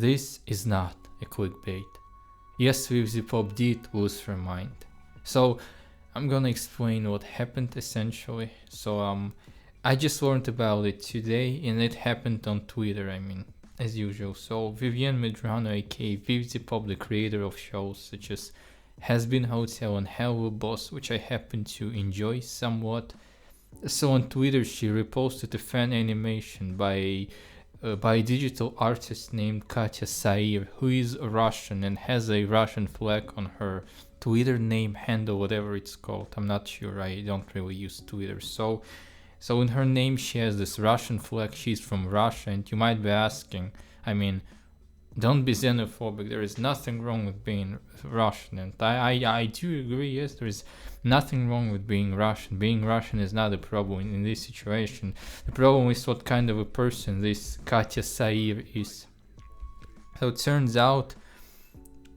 this is not a clickbait. Yes, Viviziepop did lose her mind. So I'm gonna explain what happened essentially. So I just learned about it today, and it happened on Twitter, as usual. So Vivian Medrano, aka Viviziepop, the creator of shows such as Hazbinhotel and helluvaboss, which I happen to enjoy somewhat. So on Twitter, she reposted a fan animation by a digital artist named Katya Sair, who is Russian and has a Russian flag on her Twitter name handle, whatever it's called. I'm not sure. I don't really use Twitter. So in her name, she has this Russian flag. She's from Russia, and you might be asking, don't be xenophobic. There is nothing wrong with being Russian, and I do agree. Yes, there is nothing wrong with being Russian. Being Russian is not a problem in this situation. The problem is what kind of a person this Katya Sair is. So it turns out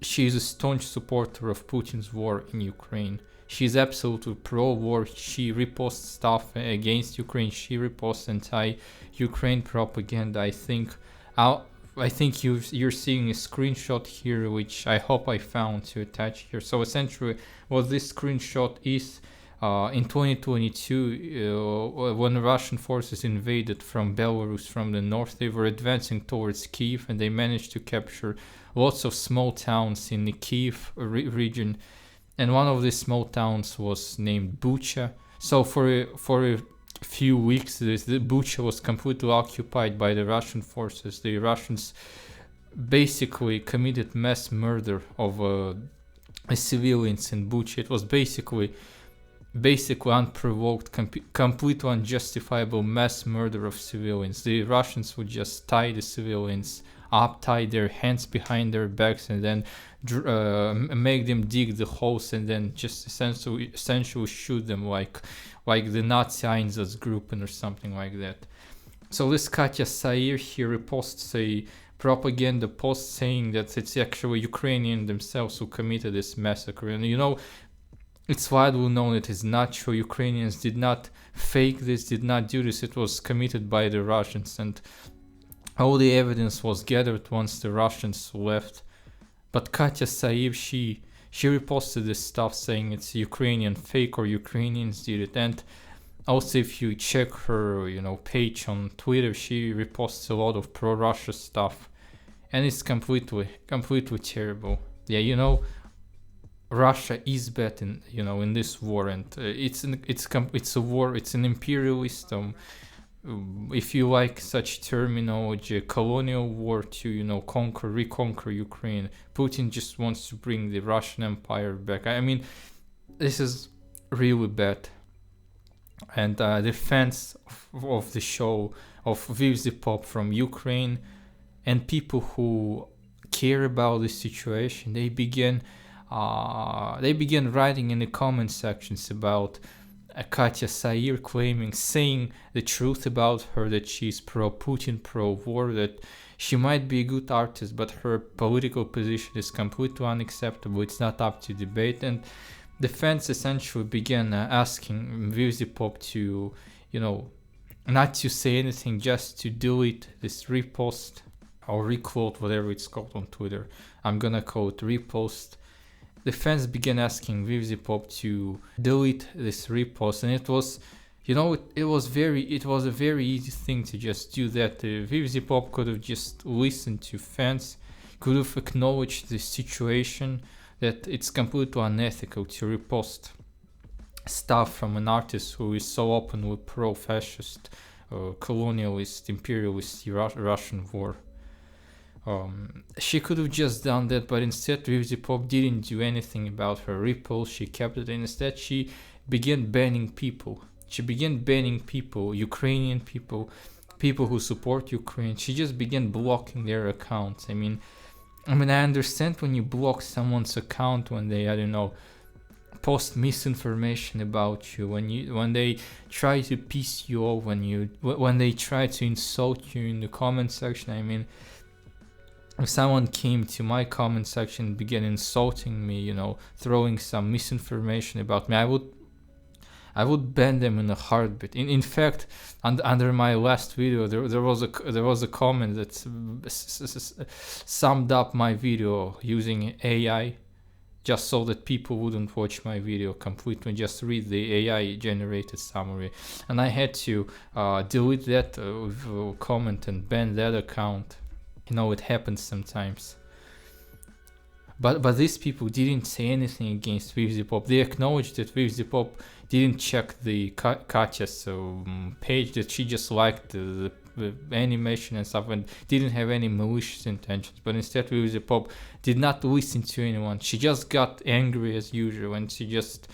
she is a staunch supporter of Putin's war in Ukraine. She is absolutely pro-war. She reposts stuff against Ukraine. She reposts anti-Ukraine propaganda. I think you're seeing a screenshot here, which I hope I found to attach here. So essentially, what this screenshot is, in 2022, when Russian forces invaded from Belarus from the north, they were advancing towards Kiev, and they managed to capture lots of small towns in the Kiev region. And one of these small towns was named Bucha. So for a few weeks, the Bucha was completely occupied by the Russian forces. The Russians basically committed mass murder of civilians in Bucha. It was basically unprovoked, completely unjustifiable mass murder of civilians. The Russians would just tie the civilians up, tie their hands behind their backs, and then make them dig the holes, and then just essentially shoot them like the Nazi Einsatzgruppen or something like that. So this Katya Sair here reposts a propaganda post saying that it's actually Ukrainians themselves who committed this massacre. And it's widely known it is not true. Ukrainians did not fake this, did not do this. It was committed by the Russians, and all the evidence was gathered once the Russians left. But Katya Sair, she reposted this stuff saying it's Ukrainian fake or Ukrainians did it. And also, if you check her, page on Twitter, she reposts a lot of pro-Russia stuff, and it's completely terrible. Yeah, Russia is bad in this war, and it's a war. It's an imperialist. If you like such terminology, colonial war to reconquer Ukraine. Putin just wants to bring the Russian Empire back. This is really bad. And the fans of the show of Viviziepop from Ukraine and people who care about the situation, they began writing in the comment sections about Katya Sair saying the truth about her, that she's pro-Putin, pro-war, that she might be a good artist, but her political position is completely unacceptable. It's not up to debate. And the fans essentially began asking Viviziepop to, not to say anything, just to delete this repost or requote, whatever it's called on Twitter. I'm gonna call it repost. The fans began asking Viviziepop to delete this repost, and it was a very easy thing to just do that. Viviziepop could have just listened to fans, could have acknowledged the situation, that it's completely unethical to repost stuff from an artist who is so openly pro-fascist, colonialist, imperialist Russian war. She could have just done that, but instead Viviziepop didn't do anything about her repost. She kept it, and instead she began banning people. Ukrainian people who support Ukraine. She just began blocking their accounts. I understand when you block someone's account when they, post misinformation about you, when they try to piss you off, when they try to insult you in the comment section. If someone came to my comment section and began insulting me, throwing some misinformation about me, I would ban them in a heartbeat. In fact, under my last video, there was a comment that summed up my video using AI, just so that people wouldn't watch my video completely, just read the AI generated summary. And I had to delete that comment and ban that account. It happens sometimes. But these people didn't say anything against Viviziepop. They acknowledged that Viviziepop didn't check the Katya's page, that she just liked the animation and stuff and didn't have any malicious intentions. But instead, Viviziepop did not listen to anyone. She just got angry as usual and she just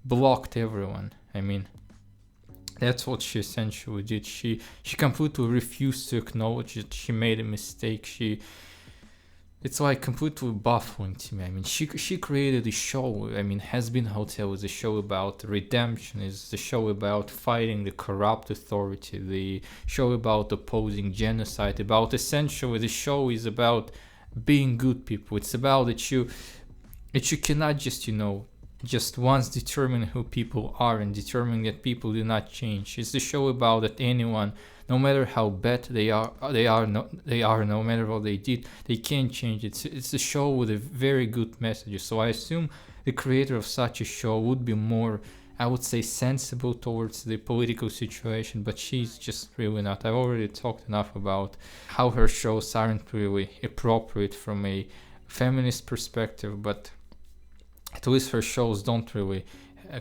blocked everyone. I mean, that's what she essentially did. She completely refused to acknowledge that she made a mistake. It's like completely baffling to me. I mean, she created a show. I mean, Hazbinhotel is a show about redemption. Is a show about fighting the corrupt authority. The show about opposing genocide. About essentially, the show is about being good people. It's about that you cannot just just once determine who people are and determine that people do not change. It's the show about that anyone, no matter how bad they are, no matter what they did, they can't change. It's a show with a very good message. So I assume the creator of such a show would be more, I would say, sensible towards the political situation, but she's just really not. I've already talked enough about how her shows aren't really appropriate from a feminist perspective, but at least her shows don't really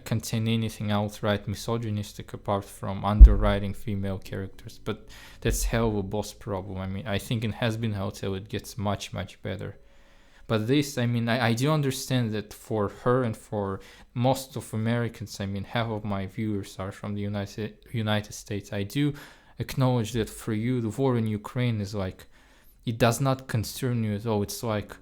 contain anything outright misogynistic apart from underwriting female characters. But that's helluvaboss problem. I mean, I think in hazbinhotel it gets much, much better. But this, I mean, I do understand that for her and for most of Americans, I mean, half of my viewers are from the United States. I do acknowledge that for you, the war in Ukraine is like, it does not concern you at all. It's like,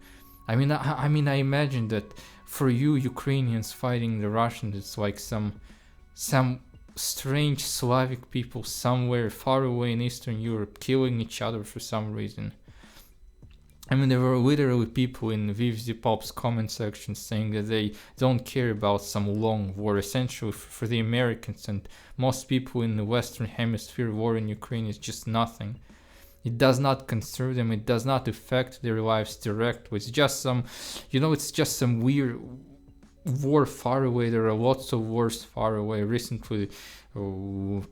I mean, I imagine that for you, Ukrainians fighting the Russians, it's like some strange Slavic people somewhere far away in Eastern Europe killing each other for some reason. I mean, there were literally people in Viviziepop's comment section saying that they don't care about some long war. Essentially, for the Americans and most people in the Western Hemisphere, war in Ukraine is just nothing. It does not concern them. It does not affect their lives directly. It's just some, it's just some weird war far away. There are lots of wars far away. Recently,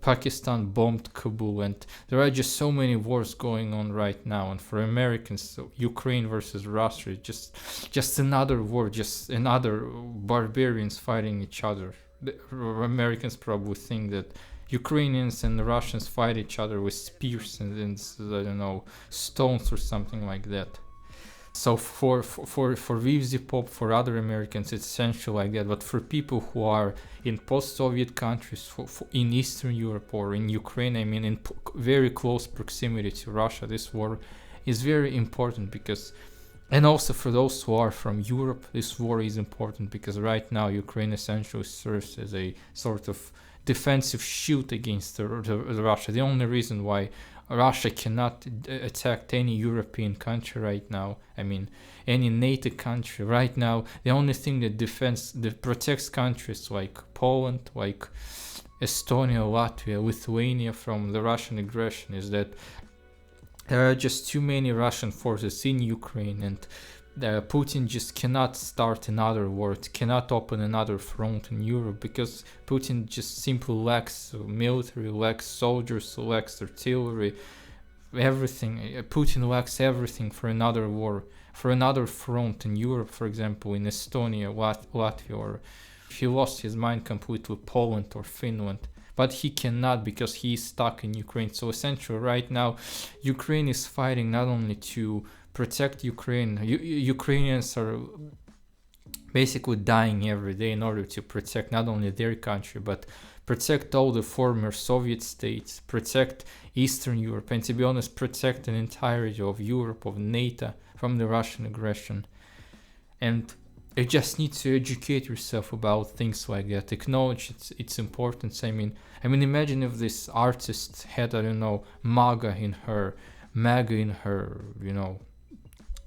Pakistan bombed Kabul, and there are just so many wars going on right now. And for Americans, Ukraine versus Russia is just another war, just another barbarians fighting each other. The Americans probably think that Ukrainians and the Russians fight each other with spears and I don't know, stones or something like that. So for Viviziepop, for other Americans, it's essentially like that. But for people who are in post-Soviet countries, in Eastern Europe or in Ukraine, I mean, in very close proximity to Russia, this war is very important because, and also for those who are from Europe, this war is important because right now Ukraine essentially serves as a sort of defensive shield against the Russia. The only reason why Russia cannot attack any European country right now, I mean any NATO country right now, the only thing that protects countries like Poland, like Estonia, Latvia, Lithuania from the Russian aggression is that there are just too many Russian forces in Ukraine, and Putin just cannot start another war, cannot open another front in Europe because Putin just simply lacks military, lacks soldiers, lacks artillery, everything. Putin lacks everything for another war, for another front in Europe, for example, in Estonia, Latvia, or if he lost his mind completely, Poland or Finland. But he cannot because he is stuck in Ukraine. So essentially right now, Ukraine is fighting not only to protect Ukraine. Ukrainians are basically dying every day in order to protect not only their country, but protect all the former Soviet states, protect Eastern Europe, and to be honest, protect an entirety of Europe, of NATO from the Russian aggression. And you just need to educate yourself about things like that, acknowledge its importance. I mean, imagine if this artist had, I don't know, MAGA in her,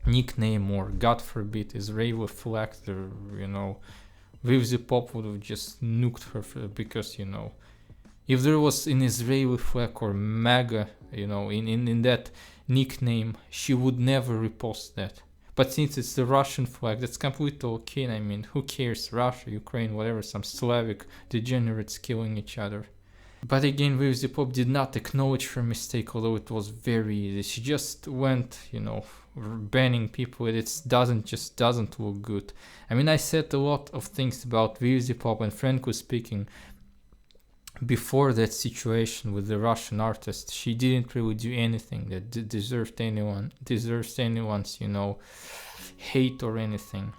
nickname, or God forbid, Israeli flag, Viviziepop would have just nuked her because, you know, if there was an Israeli flag or MAGA, you know, in that nickname, she would never repost that. But since it's the Russian flag, that's completely okay. I mean, who cares? Russia, Ukraine, whatever, some Slavic degenerates killing each other. But again, Viviziepop did not acknowledge her mistake, although it was very easy. She just went, you know, banning people. It doesn't look good. I mean, I said a lot of things about Viviziepop, and frankly speaking, before that situation with the Russian artist, she didn't really do anything that deserves anyone's, you know, hate or anything.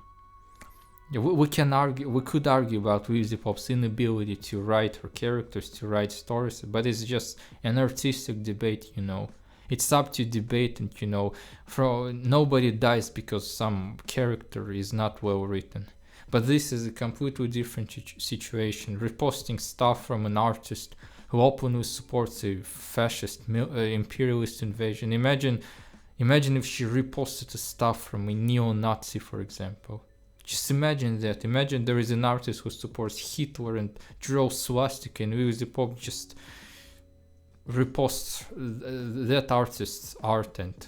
We could argue about Viviziepop's inability to write her characters, to write stories, but it's just an artistic debate, you know. It's up to debate, and, you know, nobody dies because some character is not well written. But this is a completely different situation. Reposting stuff from an artist who openly supports a fascist imperialist invasion. Imagine if she reposted stuff from a neo-Nazi, for example. Just imagine that. Imagine there is an artist who supports Hitler and draws swastika, and Viviziepop just reposts that artist's art and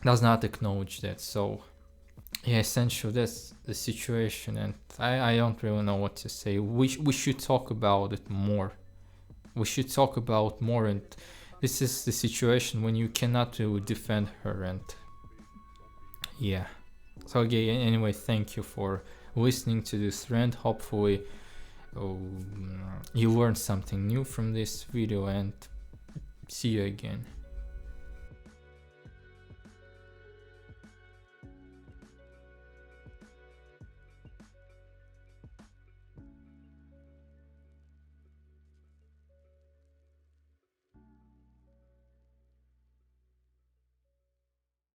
does not acknowledge that. So yeah, essentially that's the situation, and I don't really know what to say. We should talk about it more. We should talk about more, and this is the situation when you cannot really defend her, and yeah. So okay, anyway, thank you for listening to this rant. Hopefully you learned something new from this video, and see you again.